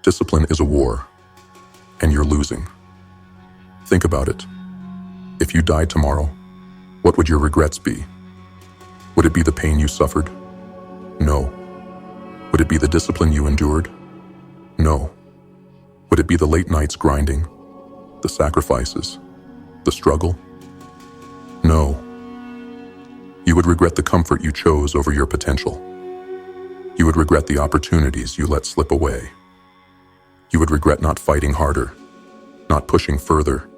Discipline is a war, and you're losing. Think about it. If you died tomorrow, what would your regrets be? Would it be the pain you suffered? No. Would it be the discipline you endured? No. Would it be the late nights grinding, the sacrifices, the struggle? No. You would regret the comfort you chose over your potential. You would regret the opportunities you let slip away. You would regret not fighting harder, not pushing further,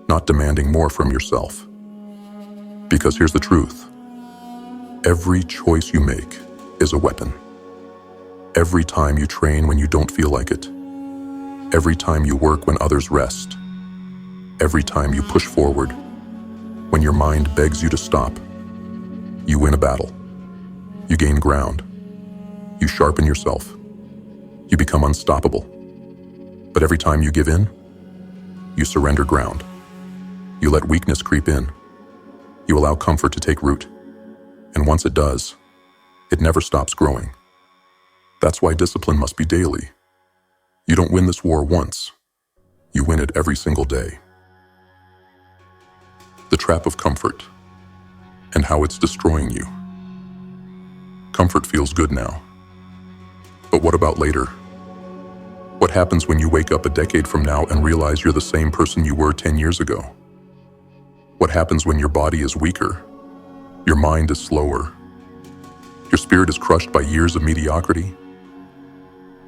not demanding more from yourself. Because here's the truth. Every choice you make is a weapon. Every time you train when you don't feel like it. Every time you work when others rest. Every time you push forward, when your mind begs you to stop, you win a battle. You gain ground. You sharpen yourself. You become unstoppable. But every time you give in, you surrender ground. You let weakness creep in. You allow comfort to take root. And once it does, it never stops growing. That's why discipline must be daily. You don't win this war once. You win it every single day. The trap of comfort and how it's destroying you. Comfort feels good now. But what about later? What happens when you wake up a decade from now and realize you're the same person you were 10 years ago? What happens when your body is weaker, your mind is slower, your spirit is crushed by years of mediocrity?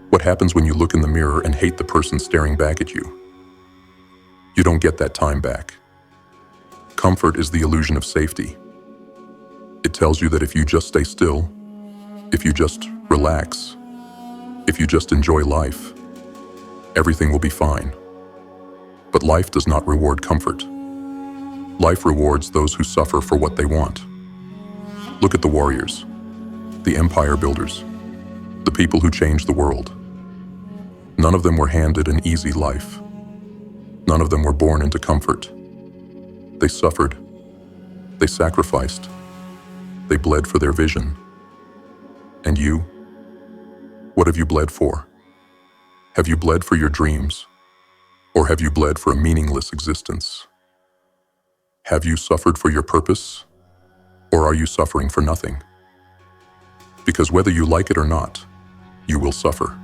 What happens when you look in the mirror and hate the person staring back at you? You don't get that time back. Comfort is the illusion of safety. It tells you that if you just stay still, if you just relax, if you just enjoy life, everything will be fine. But life does not reward comfort. Life rewards those who suffer for what they want. Look at the warriors, the empire builders, the people who changed the world. None of them were handed an easy life. None of them were born into comfort. They suffered. They sacrificed. They bled for their vision. And you? What have you bled for? Have you bled for your dreams? Or have you bled for a meaningless existence? Have you suffered for your purpose? Or are you suffering for nothing? Because whether you like it or not, you will suffer.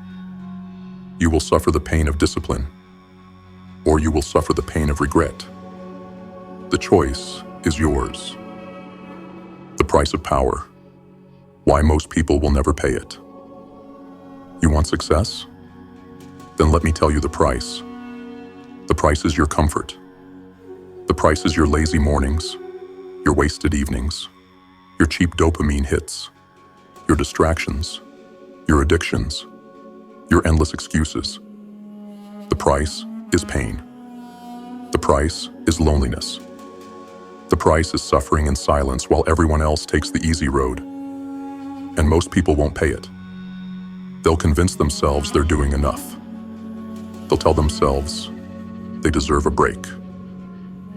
You will suffer the pain of discipline, or you will suffer the pain of regret. The choice is yours. The price of power. Why most people will never pay it. You want success? Then let me tell you the price. The price is your comfort. The price is your lazy mornings, your wasted evenings, your cheap dopamine hits, your distractions, your addictions, your endless excuses. The price is pain. The price is loneliness. The price is suffering in silence while everyone else takes the easy road. And most people won't pay it. They'll convince themselves they're doing enough. They'll tell themselves they deserve a break.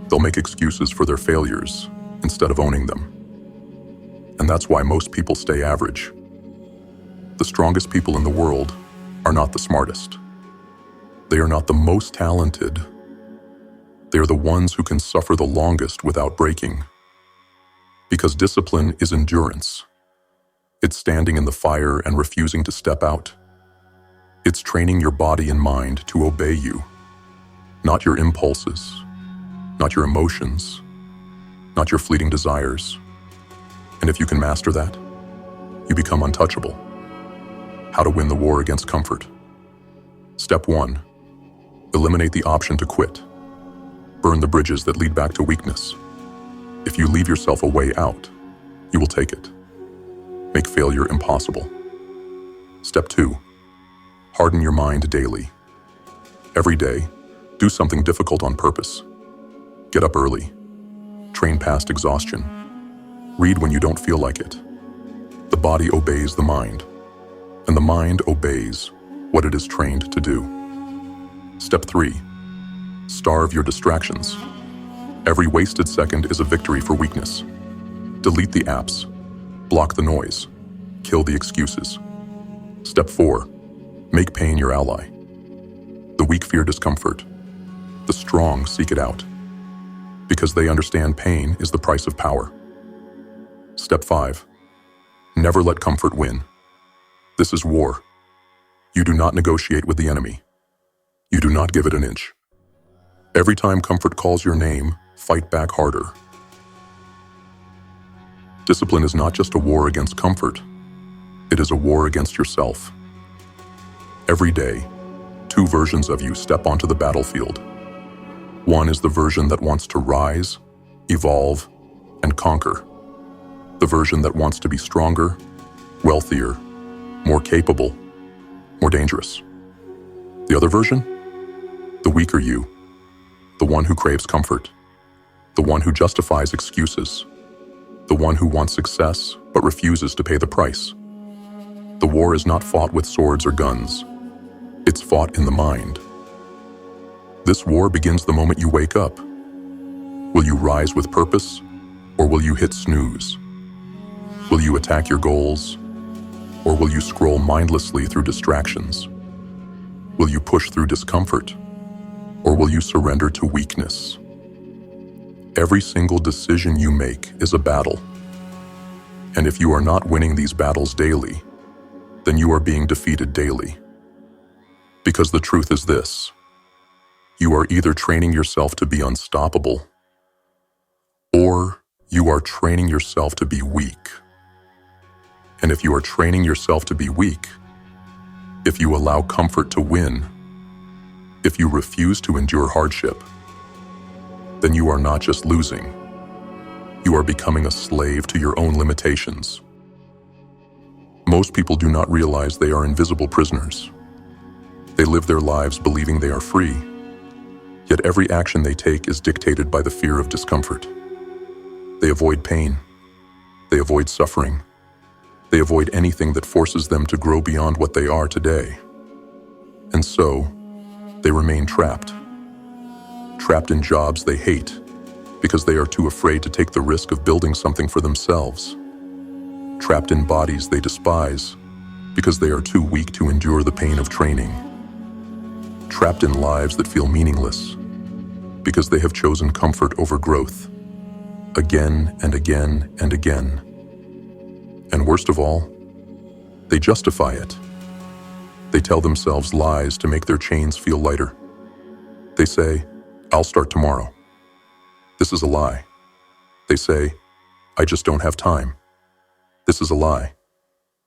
They'll make excuses for their failures instead of owning them. And that's why most people stay average. The strongest people in the world are not the smartest. They are not the most talented. They are the ones who can suffer the longest without breaking. Because discipline is endurance. It's standing in the fire and refusing to step out. It's training your body and mind to obey you. Not your impulses, not your emotions, not your fleeting desires. And if you can master that, you become untouchable. How to win the war against comfort. Step 1. Eliminate the option to quit. Burn the bridges that lead back to weakness. If you leave yourself a way out, you will take it. Make failure impossible. Step 2. Harden your mind daily. Every day, do something difficult on purpose. Get up early. Train past exhaustion. Read when you don't feel like it. The body obeys the mind, and the mind obeys what it is trained to do. Step 3. Starve your distractions. Every wasted second is a victory for weakness. Delete the apps. Block the noise. Kill the excuses. Step 4. Make pain your ally. weak fear discomfort. The strong seek it out, because they understand pain is the price of power. Step 5. Never let comfort win. This is war. You do not negotiate with the enemy. You do not give it an inch. Every time comfort calls your name, fight back harder. Discipline is not just a war against comfort. It is a war against yourself. Every day, 2 versions of you step onto the battlefield. One is the version that wants to rise, evolve, and conquer. The version that wants to be stronger, wealthier, more capable, more dangerous. The other version? The weaker you. The one who craves comfort. The one who justifies excuses. The one who wants success but refuses to pay the price. The war is not fought with swords or guns. It's fought in the mind. This war begins the moment you wake up. Will you rise with purpose, or will you hit snooze? Will you attack your goals, or will you scroll mindlessly through distractions? Will you push through discomfort, or will you surrender to weakness? Every single decision you make is a battle. And if you are not winning these battles daily, then you are being defeated daily. Because the truth is this: you are either training yourself to be unstoppable, or you are training yourself to be weak. And if you are training yourself to be weak, if you allow comfort to win, if you refuse to endure hardship, then you are not just losing, you are becoming a slave to your own limitations. Most people do not realize they are invisible prisoners. They live their lives believing they are free, yet every action they take is dictated by the fear of discomfort. They avoid pain. They avoid suffering. They avoid anything that forces them to grow beyond what they are today. And so, they remain trapped. Trapped in jobs they hate because they are too afraid to take the risk of building something for themselves. Trapped in bodies they despise because they are too weak to endure the pain of training. Trapped in lives that feel meaningless because they have chosen comfort over growth, again and again and again. And worst of all, they justify it. They tell themselves lies to make their chains feel lighter. They say, "I'll start tomorrow." This is a lie. They say, "I just don't have time." This is a lie.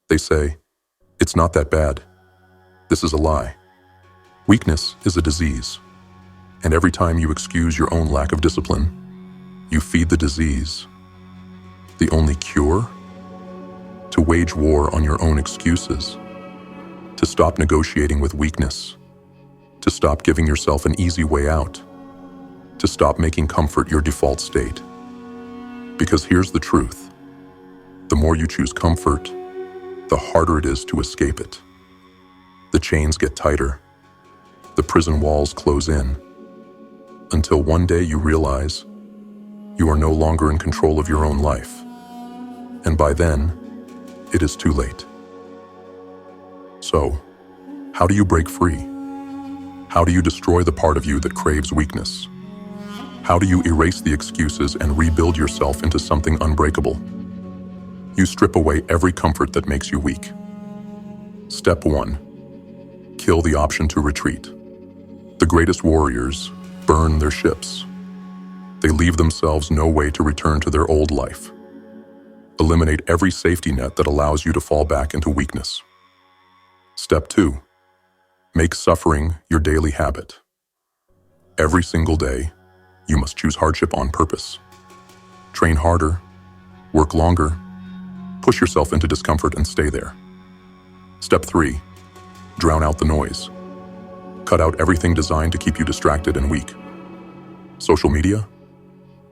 They say, "It's not that bad." This is a lie. Weakness is a disease, and every time you excuse your own lack of discipline, you feed the disease. The only cure? To wage war on your own excuses, to stop negotiating with weakness, to stop giving yourself an easy way out, to stop making comfort your default state. Because here's the truth: the more you choose comfort, the harder it is to escape it. The chains get tighter, the prison walls close in, until one day you realize you are no longer in control of your own life. And by then, it is too late. So, how do you break free? How do you destroy the part of you that craves weakness? How do you erase the excuses and rebuild yourself into something unbreakable? You strip away every comfort that makes you weak. Step 1. Kill the option to retreat. The greatest warriors burn their ships. They leave themselves no way to return to their old life. Eliminate every safety net that allows you to fall back into weakness. Step 2. Make suffering your daily habit. Every single day, you must choose hardship on purpose. Train harder, work longer, push yourself into discomfort and stay there. Step 3. Drown out the noise. Cut out everything designed to keep you distracted and weak. Social media?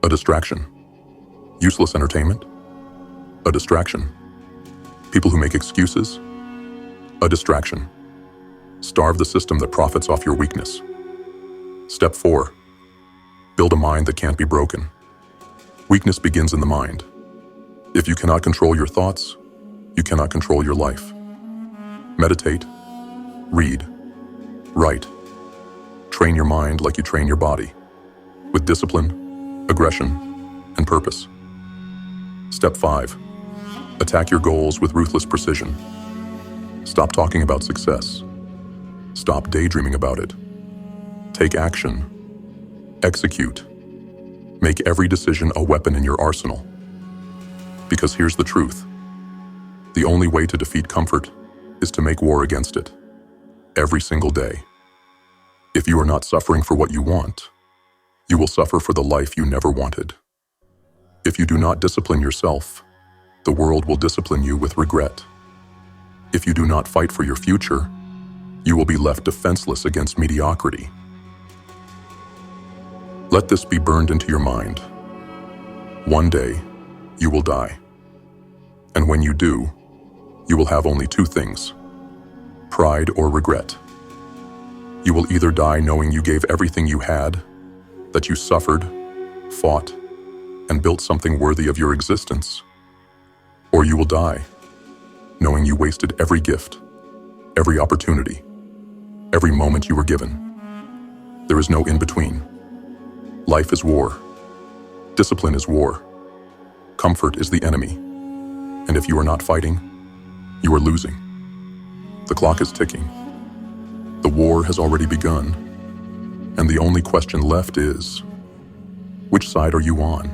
A distraction. Useless entertainment? A distraction. People who make excuses? A distraction. Starve the system that profits off your weakness. Step 4. Build a mind that can't be broken. Weakness begins in the mind. If you cannot control your thoughts, you cannot control your life. Meditate, read, write, Train your mind like you train your body, with discipline, aggression, and purpose. Step 5. Attack your goals with ruthless precision. Stop talking about success. Stop daydreaming about it. Take action. Execute. Make every decision a weapon in your arsenal. Because here's the truth. The only way to defeat comfort is to make war against it. Every single day. If you are not suffering for what you want, you will suffer for the life you never wanted. If you do not discipline yourself, the world will discipline you with regret. If you do not fight for your future, you will be left defenseless against mediocrity. Let this be burned into your mind. One day, you will die. And when you do, you will have only two things: pride or regret. You will either die knowing you gave everything you had, that you suffered, fought, and built something worthy of your existence, or you will die knowing you wasted every gift, every opportunity, every moment you were given. There is no in-between. Life is war. Discipline is war. Comfort is the enemy. And if you are not fighting, you are losing. The clock is ticking. The war has already begun. And the only question left is, which side are you on?